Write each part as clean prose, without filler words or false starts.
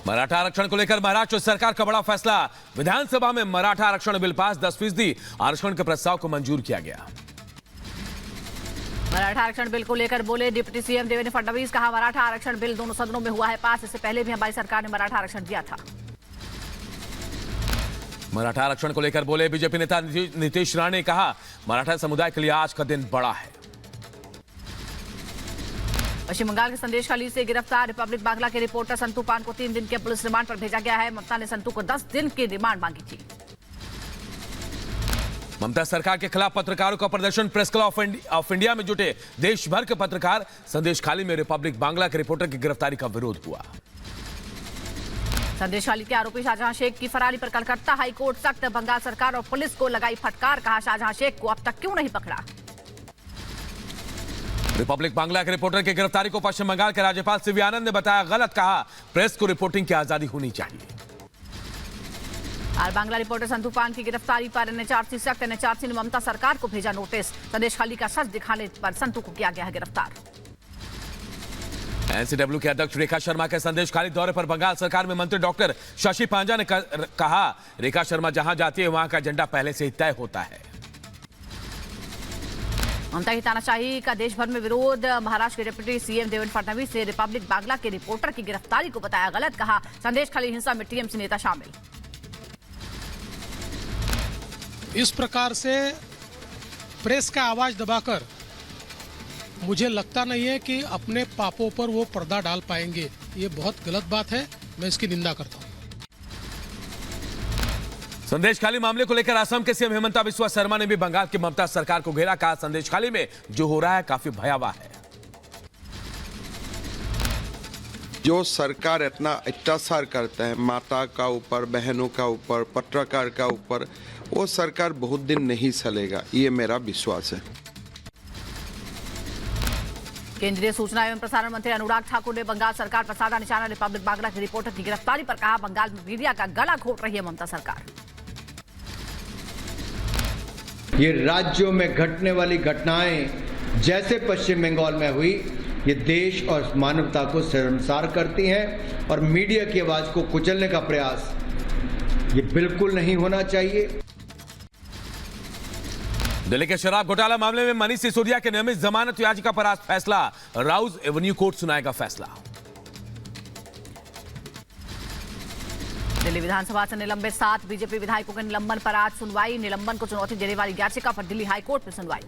मराठा आरक्षण को लेकर महाराष्ट्र सरकार का बड़ा फैसला। विधानसभा में मराठा आरक्षण बिल पास, 10% आरक्षण के प्रस्ताव को मंजूर किया गया। मराठा आरक्षण बिल को लेकर बोले डिप्टी सीएम देवेंद्र फडणवीस। कहा, मराठा आरक्षण बिल दोनों सदनों में हुआ है पास। इससे पहले भी हमारी सरकार ने मराठा आरक्षण दिया था। मराठा आरक्षण को लेकर बोले बीजेपी नेता नीतीश राणे ने कहा, मराठा समुदाय के लिए आज का दिन बड़ा है। पश्चिम बंगाल के संदेशखाली से गिरफ्तार रिपब्लिक बांग्ला के रिपोर्टर संतू पान को 3 दिन के पुलिस रिमांड पर भेजा गया है। ममता ने संतू को 10 दिन की रिमांड मांगी थी। ममता सरकार के खिलाफ पत्रकारों का प्रदर्शन। प्रेस क्लब ऑफ इंडिया में जुटे देश भर के पत्रकार। संदेशखाली में रिपब्लिक बांग्ला के रिपोर्टर की गिरफ्तारी का विरोध हुआ। संदेशखाली के आरोपी शाहजहां शेख की फरारी पर कलकत्ता हाईकोर्ट सख्त। बंगाल सरकार और पुलिस को लगाई फटकार। कहा, शाहजहां शेख को अब तक क्यों नहीं पकड़ा। रिपब्लिक बांग्ला के रिपोर्टर की गिरफ्तारी को पश्चिम बंगाल के राज्यपाल सीवी आनंद ने बताया गलत। कहा, प्रेस को रिपोर्टिंग की आजादी होनी चाहिए। और बांग्ला रिपोर्टर संतू पान की गिरफ्तारी पर एनएचआरसी सख्त। एनएचआरसी ने ममता सरकार को भेजा नोटिस। संदेशखाली का सच दिखाने पर संतू को किया गया है गिरफ्तार। एनसीडब्ल्यू के अध्यक्ष रेखा शर्मा के संदेशखाली दौरे पर बंगाल सरकार में मंत्री डॉक्टर शशि पांजा ने कहा, रेखा शर्मा जहां जाती है वहां का एजेंडा पहले से ही तय होता है। ममता की तानाशाही का देश भर में विरोध। महाराष्ट्र के डिप्टी सीएम देवेंद्र फडणवीस ने रिपब्लिक बांग्ला के रिपोर्टर की गिरफ्तारी को बताया गलत। कहा, संदेशखाली हिंसा में टीएमसी नेता शामिल। इस प्रकार से प्रेस का आवाज दबाकर मुझे लगता नहीं है कि अपने पापों पर वो पर्दा डाल पाएंगे। ये बहुत गलत बात है, मैं इसकी निंदा करता हूं। संदेशखाली मामले को लेकर असम के सीएम हेमंता बिस्वा शर्मा ने भी बंगाल की ममता सरकार को घेरा। कहा, संदेशखाली में जो हो रहा है काफी भयावह है। जो सरकार इतना अत्याचार करता है माता का ऊपर, बहनों का ऊपर, पत्रकार का ऊपर, वो सरकार बहुत दिन नहीं चलेगा, ये मेरा विश्वास है। केंद्रीय सूचना एवं प्रसारण मंत्री अनुराग ठाकुर ने बंगाल सरकार पर साधा निशाना। रिपब्लिक बांग्ला के रिपोर्टर की गिरफ्तारी पर कहा, बंगाल में मीडिया का गला घोट रही है ममता सरकार। ये राज्यों में घटने वाली घटनाएं जैसे पश्चिम बंगाल में हुई, ये देश और मानवता को शर्मसार करती हैं और मीडिया की आवाज को कुचलने का प्रयास ये बिल्कुल नहीं होना चाहिए। दिल्ली के शराब घोटाला मामले में मनीष सिसोदिया के नियमित जमानत याचिका पर आज फैसला। राउज एवेन्यू कोर्ट सुनाएगा फैसला। दिल्ली विधानसभा से निलंबित 7 बीजेपी विधायकों के निलंबन पर आज सुनवाई। निलंबन को चुनौती देने वाली याचिका पर दिल्ली हाईकोर्ट में सुनवाई।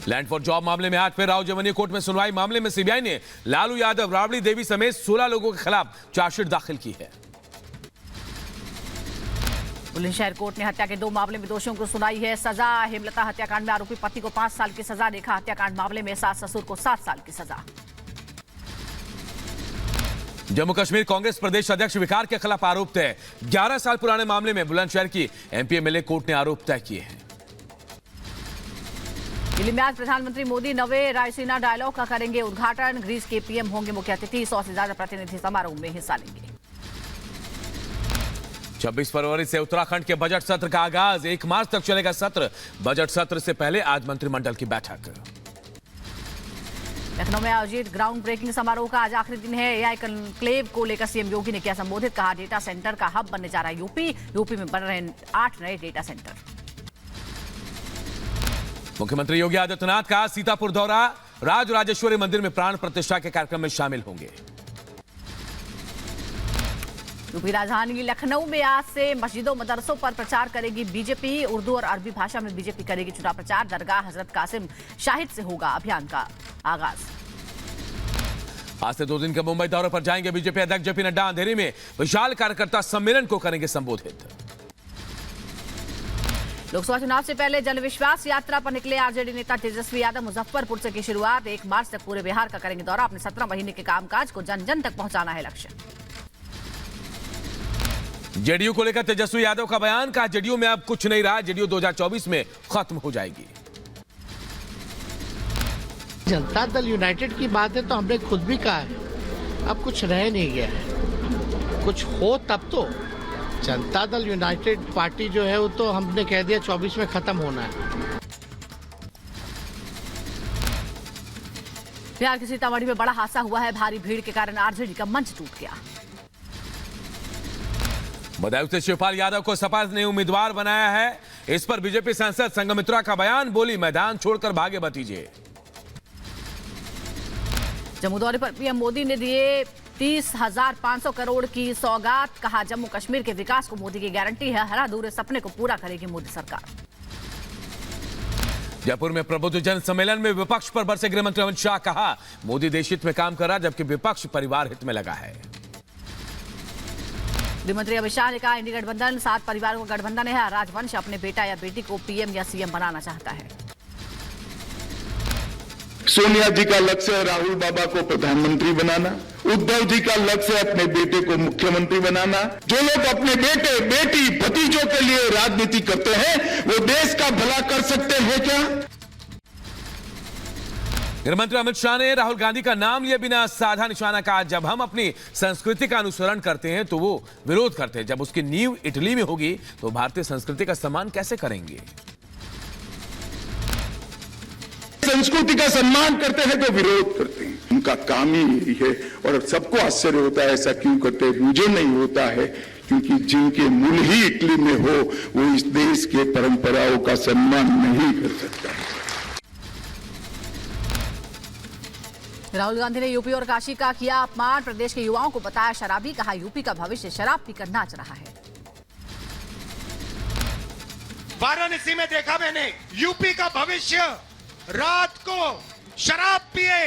लैंड फॉर जॉब मामले में आज फिर राउज एवेन्यू कोर्ट में सुनवाई। मामले में सीबीआई ने लालू यादव, राबड़ी देवी समेत 16 लोगों के खिलाफ चार्जशीट दाखिल की है। बुलंदशहर कोर्ट ने हत्या के 2 मामले में दोषियों को सुनाई है सजा। हेमलता हत्याकांड में आरोपी पति को 5 साल की सजा। रेखा हत्याकांड मामले में सास ससुर को 7 साल की सजा। जम्मू कश्मीर कांग्रेस प्रदेश अध्यक्ष विकार के खिलाफ आरोप तय। 11 साल पुराने मामले में बुलंदशहर की एमपी एमएलए कोर्ट ने आरोप तय किए हैं। दिल्ली में आज प्रधानमंत्री मोदी 9वें रायसीना डायलॉग का करेंगे उद्घाटन। ग्रीस के पीएम होंगे मुख्य अतिथि। 100 से ज्यादा प्रतिनिधि समारोह में हिस्सा लेंगे। 26 फरवरी से उत्तराखंड के बजट सत्र का आगाज। 1 मार्च तक चलेगा सत्र। बजट सत्र से पहले आज मंत्रिमंडल की बैठक। लखनऊ में आयोजित ग्राउंड ब्रेकिंग समारोह का आज आखिरी दिन है। एआई कॉन्क्लेव को लेकर सीएम योगी ने किया संबोधित। कहा, डेटा सेंटर का हब बनने जा रहा है यूपी में बन रहे 8 नए डेटा सेंटर। मुख्यमंत्री योगी आदित्यनाथ का सीतापुर दौरा। राज राजेश्वरी मंदिर में प्राण प्रतिष्ठा के कार्यक्रम में शामिल होंगे। यूपी राजधानी लखनऊ में आज से मस्जिदों मदरसों पर प्रचार करेगी बीजेपी। उर्दू और अरबी भाषा में बीजेपी करेगी चुनाव प्रचार। दरगाह हजरत कासिम शाहिद से होगा अभियान का आगाज। आज से 2 दिन के मुंबई दौरे पर जाएंगे बीजेपी अध्यक्ष जेपी नड्डा। अंधेरी में विशाल कार्यकर्ता सम्मेलन को करेंगे संबोधित। लोकसभा चुनाव से पहले जन विश्वास यात्रा पर निकले आरजेडी नेता तेजस्वी यादव। मुजफ्फरपुर से की शुरुआत। 1 मार्च तक पूरे बिहार का करेंगे दौरा। अपने 17 महीने के कामकाज को जन जन तक पहुंचाना है लक्ष्य। जेडीयू को लेकर तेजस्वी यादव का बयान। कहा, जेडीयू में अब कुछ नहीं रहा। जेडीयू 2024 में खत्म हो जाएगी। जनता दल यूनाइटेड की बात है तो हमने खुद भी कहा है, अब कुछ रह नहीं गया है। कुछ हो तब तो। जनता दल यूनाइटेड पार्टी जो है वो तो हमने कह दिया 24 में खत्म होना है। बिहार के सीतामढ़ी में बड़ा हादसा हुआ है। भारी भीड़ के कारण आरजेडी का मंच टूट गया। बदायूं से शिवपाल यादव को सपा ने उम्मीदवार बनाया है। इस पर बीजेपी सांसद संघमित्रा का बयान, बोली मैदान छोड़कर भागे भतीजे। जम्मू दौरे पर पीएम मोदी ने दिए 30,500 करोड़ की सौगात। कहा जम्मू कश्मीर के विकास को मोदी की गारंटी है। हर अधूरे सपने को पूरा करेगी मोदी सरकार। जयपुर में प्रबुद्धजन सम्मेलन में विपक्ष पर बरसे गृहमंत्री अमित शाह। कहा मोदी देश हित में काम कर रहा, जबकि विपक्ष परिवार हित में लगा है। गृहमंत्री अमित शाह ने कहा इंडी गठबंधन 7 परिवारों का गठबंधन है। राजवंश अपने बेटा या बेटी को पीएम या सीएम बनाना चाहता है। सोनिया जी का लक्ष्य है राहुल बाबा को प्रधानमंत्री बनाना। उद्धव जी का लक्ष्य है अपने बेटे को मुख्यमंत्री बनाना। जो लोग अपने बेटे, बेटी, भतीजों के लिए राजनीति करते हैं, वो देश का भला कर सकते हैं क्या? गृहमंत्री अमित शाह ने राहुल गांधी का नाम लिए बिना साधा निशाना। कहा जब हम अपनी संस्कृति का अनुसरण करते हैं तो वो विरोध करते हैं। जब उसकी नींव इटली में होगी तो भारतीय संस्कृति का सम्मान कैसे करेंगे? संस्कृति का सम्मान करते हैं तो विरोध करते हैं। उनका काम ही यही है और सबको आश्चर्य होता है ऐसा क्यों करते हैं। मुझे नहीं होता है, क्योंकि जिनके मूल ही इटली में हो वो इस देश के परंपराओं का सम्मान नहीं कर सकता। राहुल गांधी ने यूपी और काशी का किया अपमान। प्रदेश के युवाओं को बताया शराबी। कहा यूपी का भविष्य शराब पीकर नाच रहा है। वाराणसी में देखा मैंने, यूपी का भविष्य रात को शराब पिए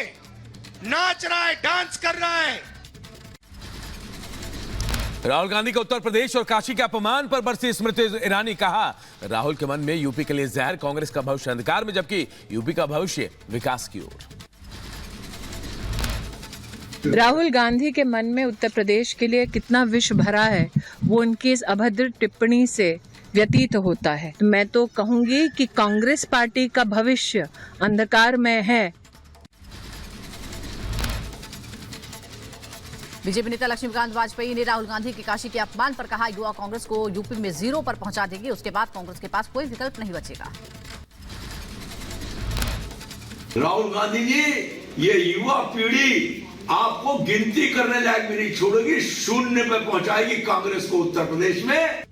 नाच रहा है, डांस कर रहा है। राहुल गांधी का उत्तर प्रदेश और काशी के अपमान पर बरसी स्मृति ईरानी। कहा राहुल के मन में यूपी के लिए जहर, कांग्रेस का भविष्य अंधकार में, जबकि यूपी का भविष्य विकास की ओर। राहुल गांधी के मन में उत्तर प्रदेश के लिए कितना विष भरा है वो उनकी इस अभद्र टिप्पणी से व्यतीत होता है। मैं तो कहूंगी कि कांग्रेस पार्टी का भविष्य अंधकार में है। बीजेपी नेता लक्ष्मीकांत वाजपेयी ने राहुल गांधी के काशी के अपमान पर कहा युवा कांग्रेस को यूपी में 0 पर पहुंचा देगी। उसके बाद कांग्रेस के पास कोई विकल्प नहीं बचेगा। राहुल गांधी जी, ये युवा पीढ़ी आपको गिनती करने लायक भी नहीं छोड़ेगी, 0 पे पहुंचाएगी कांग्रेस को उत्तर प्रदेश में।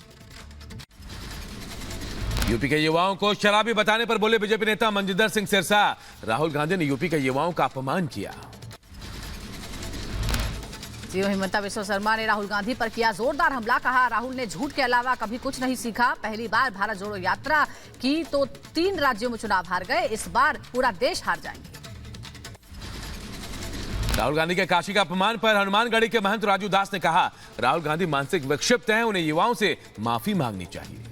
यूपी के युवाओं को शराबी बताने पर बोले बीजेपी नेता मंजिंदर सिंह सिरसा। राहुल गांधी ने यूपी के युवाओं का अपमान किया। सीएम हिमंता बिस्वा शर्मा ने राहुल गांधी पर किया जोरदार हमला। कहा राहुल ने झूठ के अलावा कभी कुछ नहीं सीखा। पहली बार भारत जोड़ो यात्रा की तो 3 राज्यों में चुनाव हार गए, इस बार पूरा देश हार जाएंगे। राहुल गांधी के काशी का अपमान पर हनुमानगढ़ी के महंत राजू दास ने कहा राहुल गांधी मानसिक विक्षिप्त हैं, उन्हें युवाओं से माफी मांगनी चाहिए।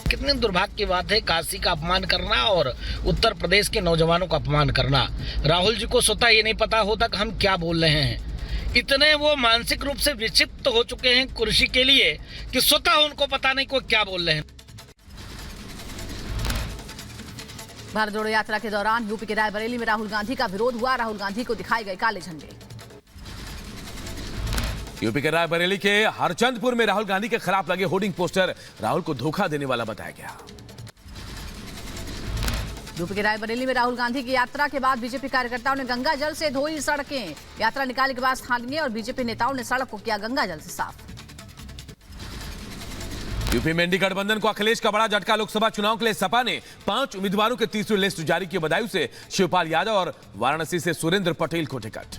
कितने दुर्भाग्य की बात है काशी का अपमान करना और उत्तर प्रदेश के नौजवानों का अपमान करना। राहुल जी को स्वतः ये नहीं पता होता कि हम क्या बोल रहे हैं। इतने वो मानसिक रूप से विक्षिप्त हो चुके हैं कुर्सी के लिए कि स्वतः उनको पता नहीं को क्या बोल रहे हैं। भारत जोड़ो यात्रा के दौरान यूपी के रायबरेली में राहुल गांधी का विरोध हुआ। राहुल गांधी को दिखाए गए काले झंडे। यूपी के रायबरेली के हरचंदपुर में राहुल गांधी के खिलाफ लगे होर्डिंग पोस्टर राहुल को धोखा देने वाला बताया गया। यूपी के रायबरेली में राहुल गांधी की यात्रा के बाद बीजेपी कार्यकर्ताओं ने गंगा जल से धोई सड़कें। यात्रा निकालने के बाद स्थानीय और बीजेपी नेताओं ने सड़क को किया गंगा जल से साफ। यूपी में इंडी गठबंधन को अखिलेश का बड़ा झटका। लोकसभा चुनाव के लिए सपा ने 5 उम्मीदवारों की तीसरी लिस्ट जारी की। बदायूं से शिवपाल यादव और वाराणसी से सुरेंद्र पटेल को टिकट।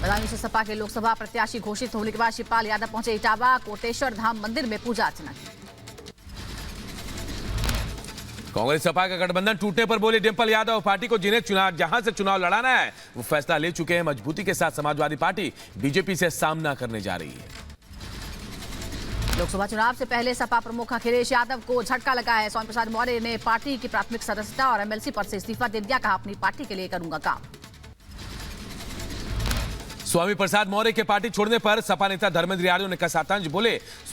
बदायूं से सपा के लोकसभा प्रत्याशी घोषित होने के बाद शिवपाल यादव पहुंचे इटावा। कोटेश्वर धाम मंदिर में पूजा अर्चना की। कांग्रेस सपा का गठबंधन टूटने पर बोले डिंपल यादव पार्टी को जहां से चुनाव लड़ाना है वो फैसला ले चुके हैं। मजबूती के साथ समाजवादी पार्टी बीजेपी से सामना करने जा रही है। लोकसभा चुनाव से पहले सपा प्रमुख अखिलेश यादव को झटका लगा है। स्वामी प्रसाद मौर्य ने पार्टी की प्राथमिक सदस्यता और एमएलसी पद से इस्तीफा दे दिया। कहा अपनी पार्टी के लिए करूंगा काम। स्वामी प्रसाद मौर्य के पार्टी छोड़ने पर सपा नेता धर्मेंद्र यादव ने कसा तंज। बोले